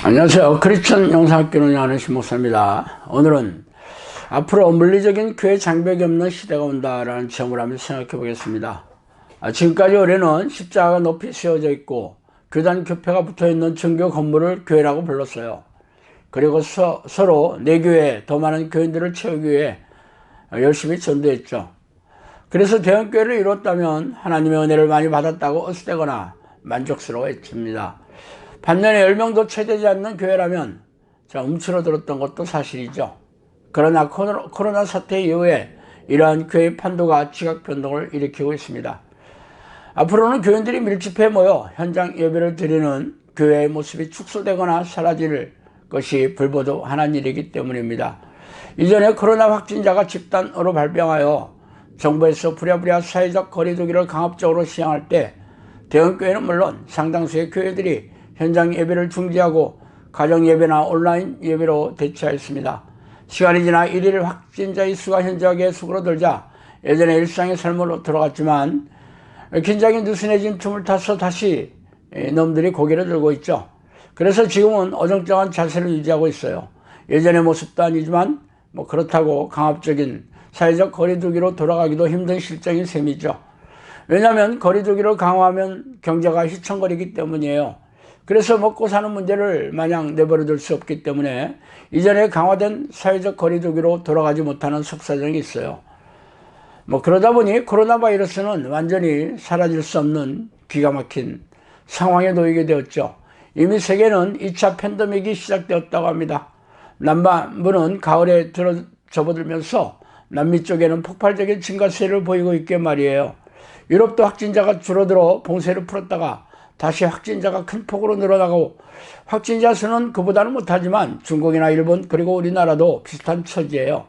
안녕하세요. 크리스천 영상학교 운영하는 신목사입니다. 오늘은 앞으로 물리적인 교회 장벽이 없는 시대가 온다라는 점을 한번 생각해 보겠습니다. 지금까지 우리는 십자가가 높이 세워져 있고 교단 교패가 붙어 있는 정교 건물을 교회라고 불렀어요. 그리고 서로 내 교회에 더 많은 교인들을 채우기 위해 열심히 전도했죠. 그래서 대형교회를 이뤘다면 하나님의 은혜를 많이 받았다고 어수되거나 만족스러워했습니다. 반면에 10명도 채 되지 않는 교회라면 움츠러들었던 것도 사실이죠. 그러나 코로나 사태 이후에 이러한 교회의 판도가 지각 변동을 일으키고 있습니다. 앞으로는 교인들이 밀집해 모여 현장 예배를 드리는 교회의 모습이 축소되거나 사라질 것이 불보듯한 일이기 때문입니다. 이전에 코로나 확진자가 집단으로 발병하여 정부에서 부랴부랴 사회적 거리두기를 강압적으로 시행할 때 대형교회는 물론 상당수의 교회들이 현장 예배를 중지하고 가정 예배나 온라인 예배로 대체하였습니다. 시간이 지나 일일 확진자의 수가 현저하게 수그러들자 예전의 일상의 삶으로 돌아갔지만 긴장이 느슨해진 틈을 타서 다시 놈들이 고개를 들고 있죠. 그래서 지금은 어정쩡한 자세를 유지하고 있어요. 예전의 모습도 아니지만 그렇다고 강압적인 사회적 거리두기로 돌아가기도 힘든 실정인 셈이죠. 왜냐하면 거리두기를 강화하면 경제가 휘청거리기 때문이에요. 그래서 먹고 사는 문제를 마냥 내버려둘 수 없기 때문에 이전에 강화된 사회적 거리두기로 돌아가지 못하는 속사정이 있어요. 그러다 보니 코로나 바이러스는 완전히 사라질 수 없는 기가 막힌 상황에 놓이게 되었죠. 이미 세계는 2차 팬데믹이 시작되었다고 합니다. 남반부는 가을에 접어들면서 남미 쪽에는 폭발적인 증가세를 보이고 있게 말이에요. 유럽도 확진자가 줄어들어 봉쇄를 풀었다가 다시 확진자가 큰 폭으로 늘어나고 확진자 수는 그보다는 못하지만 중국이나 일본 그리고 우리나라도 비슷한 처지예요.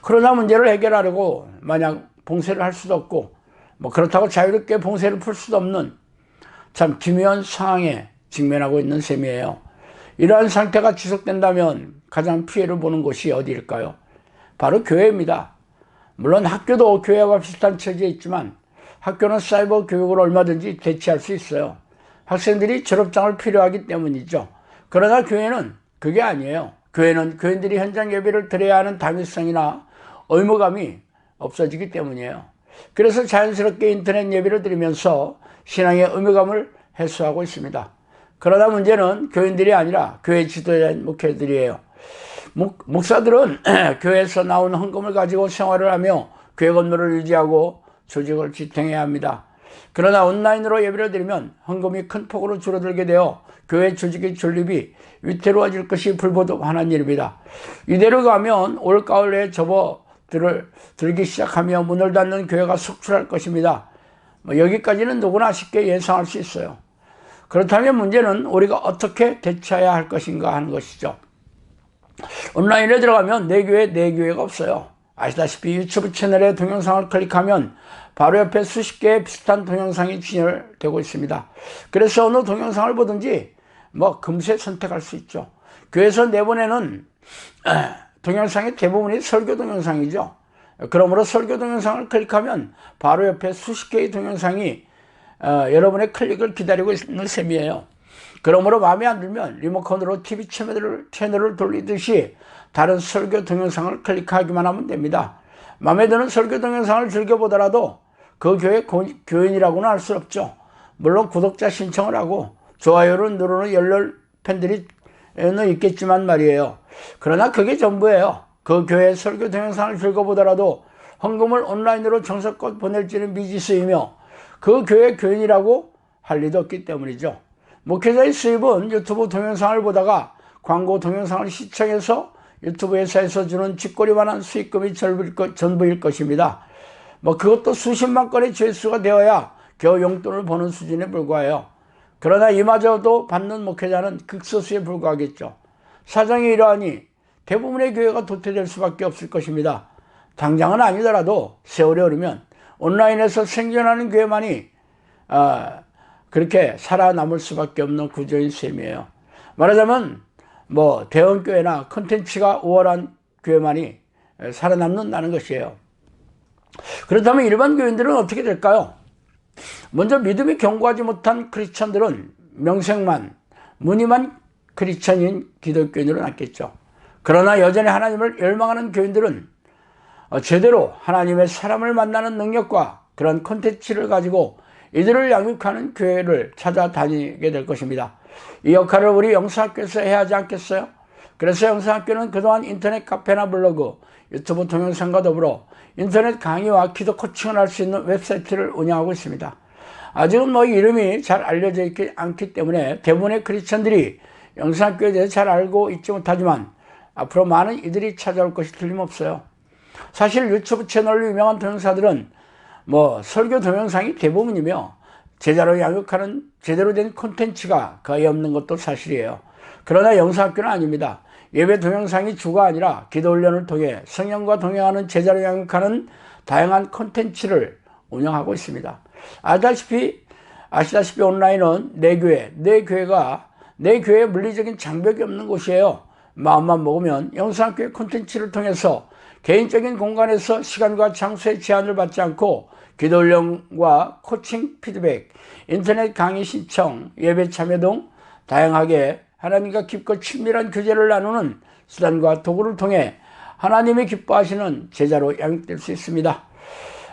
코로나 문제를 해결하려고 마냥 봉쇄를 할 수도 없고 그렇다고 자유롭게 봉쇄를 풀 수도 없는 참 기묘한 상황에 직면하고 있는 셈이에요. 이러한 상태가 지속된다면 가장 피해를 보는 곳이 어디일까요? 바로 교회입니다. 물론 학교도 교회와 비슷한 처지에 있지만 학교는 사이버 교육을 얼마든지 대체할 수 있어요. 학생들이 졸업장을 필요하기 때문이죠. 그러나 교회는 그게 아니에요. 교회는 교인들이 현장 예배를 드려야 하는 당위성이나 의무감이 없어지기 때문이에요. 그래서 자연스럽게 인터넷 예배를 드리면서 신앙의 의무감을 해소하고 있습니다. 그러나 문제는 교인들이 아니라 교회 지도자인 목회들이에요. 목사들은 교회에서 나온 헌금을 가지고 생활을 하며 교회 건물을 유지하고 조직을 지탱해야 합니다. 그러나 온라인으로 예배를 드리면 헌금이 큰 폭으로 줄어들게 되어 교회 조직의 존립이 위태로워질 것이 불보듯한 일입니다. 이대로 가면 올 가을에 접어들기 시작하며 문을 닫는 교회가 속출할 것입니다. 여기까지는 누구나 쉽게 예상할 수 있어요. 그렇다면 문제는 우리가 어떻게 대처해야 할 것인가 하는 것이죠. 온라인에 들어가면 내 교회가 없어요. 아시다시피 유튜브 채널의 동영상을 클릭하면 바로 옆에 수십 개의 비슷한 동영상이 진열되고 있습니다. 그래서 어느 동영상을 보든지 금세 선택할 수 있죠. 교회에서 내보내는 동영상의 대부분이 설교 동영상이죠. 그러므로 설교 동영상을 클릭하면 바로 옆에 수십 개의 동영상이 여러분의 클릭을 기다리고 있는 셈이에요. 그러므로 마음에 안 들면 리모컨으로 TV 채널을 돌리듯이 다른 설교 동영상을 클릭하기만 하면 됩니다. 마음에 드는 설교 동영상을 즐겨보더라도 그 교회 교인이라고는 할 수 없죠. 물론 구독자 신청을 하고 좋아요를 누르는 열렬 팬들이 있겠지만 말이에요. 그러나 그게 전부예요. 그 교회 설교 동영상을 즐겨보더라도 헌금을 온라인으로 정성껏 보낼지는 미지수이며 그 교회 교인이라고 할 리도 없기 때문이죠. 목회자의 수입은 유튜브 동영상을 보다가 광고 동영상을 시청해서 유튜브 회사에서 주는 쥐꼬리만한 수익금이 전부일 것입니다. 뭐 그것도 수십만 건의 조회수가 되어야 겨우 용돈을 버는 수준에 불과해요. 그러나 이마저도 받는 목회자는 극소수에 불과하겠죠. 사정이 이러하니 대부분의 교회가 도태될 수밖에 없을 것입니다. 당장은 아니더라도 세월이 흐르면 온라인에서 생존하는 교회만이 그렇게 살아남을 수밖에 없는 구조인 셈이에요. 말하자면 뭐 대형교회나 콘텐츠가 우월한 교회만이 살아남는다는 것이에요. 그렇다면 일반 교인들은 어떻게 될까요? 먼저 믿음이 견고하지 못한 크리스천들은 명색만, 무늬만 크리스천인 기독교인으로 남겠죠. 그러나 여전히 하나님을 열망하는 교인들은 제대로 하나님의 사람을 만나는 능력과 그런 콘텐츠를 가지고 이들을 양육하는 교회를 찾아다니게 될 것입니다. 이 역할을 우리 영상학교에서 해야 하지 않겠어요? 그래서 영상학교는 그동안 인터넷 카페나 블로그, 유튜브 동영상과 더불어 인터넷 강의와 기도 코칭을 할 수 있는 웹사이트를 운영하고 있습니다. 아직은 뭐 이름이 잘 알려져 있지 않기 때문에 대부분의 크리스천들이 영상학교에 대해 잘 알고 있지 못하지만 앞으로 많은 이들이 찾아올 것이 틀림없어요. 사실 유튜브 채널로 유명한 동영사들은 뭐 설교 동영상이 대부분이며 제자로 양육하는 제대로 된 콘텐츠가 거의 없는 것도 사실이에요. 그러나 영상학교는 아닙니다. 예배 동영상이 주가 아니라 기도 훈련을 통해 성령과 동행하는 제자로 양육하는 다양한 콘텐츠를 운영하고 있습니다. 아시다시피 온라인은 내 교회에 물리적인 장벽이 없는 곳이에요. 마음만 먹으면 영상학교의 콘텐츠를 통해서 개인적인 공간에서 시간과 장소의 제한을 받지 않고 기도 훈련과 코칭 피드백, 인터넷 강의 신청, 예배 참여 등 다양하게 하나님과 깊고 친밀한 교제를 나누는 수단과 도구를 통해 하나님이 기뻐하시는 제자로 양육될 수 있습니다.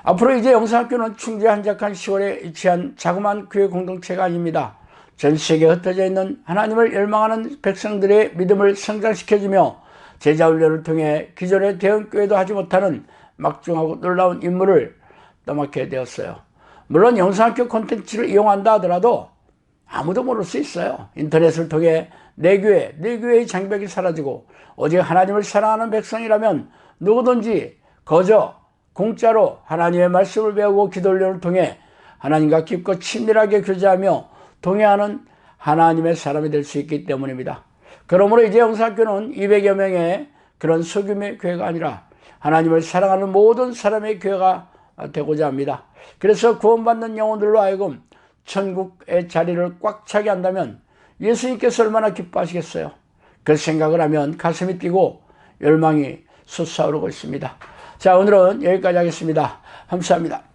앞으로 이제 영상학교는 충주의 한적한 시골에 위치한 자그마한 교회 공동체가 아닙니다. 전 세계에 흩어져 있는 하나님을 열망하는 백성들의 믿음을 성장시켜주며 제자 훈련을 통해 기존의 대형교회도 하지 못하는 막중하고 놀라운 임무를 떠맡게 되었어요. 물론 영상학교 콘텐츠를 이용한다 하더라도 아무도 모를 수 있어요. 인터넷을 통해 내 교회의 장벽이 사라지고 오직 하나님을 사랑하는 백성이라면 누구든지 거저 공짜로 하나님의 말씀을 배우고 기도 훈련을 통해 하나님과 깊고 친밀하게 교제하며 동행하는 하나님의 사람이 될 수 있기 때문입니다. 그러므로 이제 영상학교는 200여 명의 그런 소규모의 교회가 아니라 하나님을 사랑하는 모든 사람의 교회가 되고자 합니다. 그래서 구원받는 영혼들로 하여금 천국의 자리를 꽉 차게 한다면 예수님께서 얼마나 기뻐하시겠어요? 그 생각을 하면 가슴이 뛰고 열망이 솟아오르고 있습니다. 자, 오늘은 여기까지 하겠습니다. 감사합니다.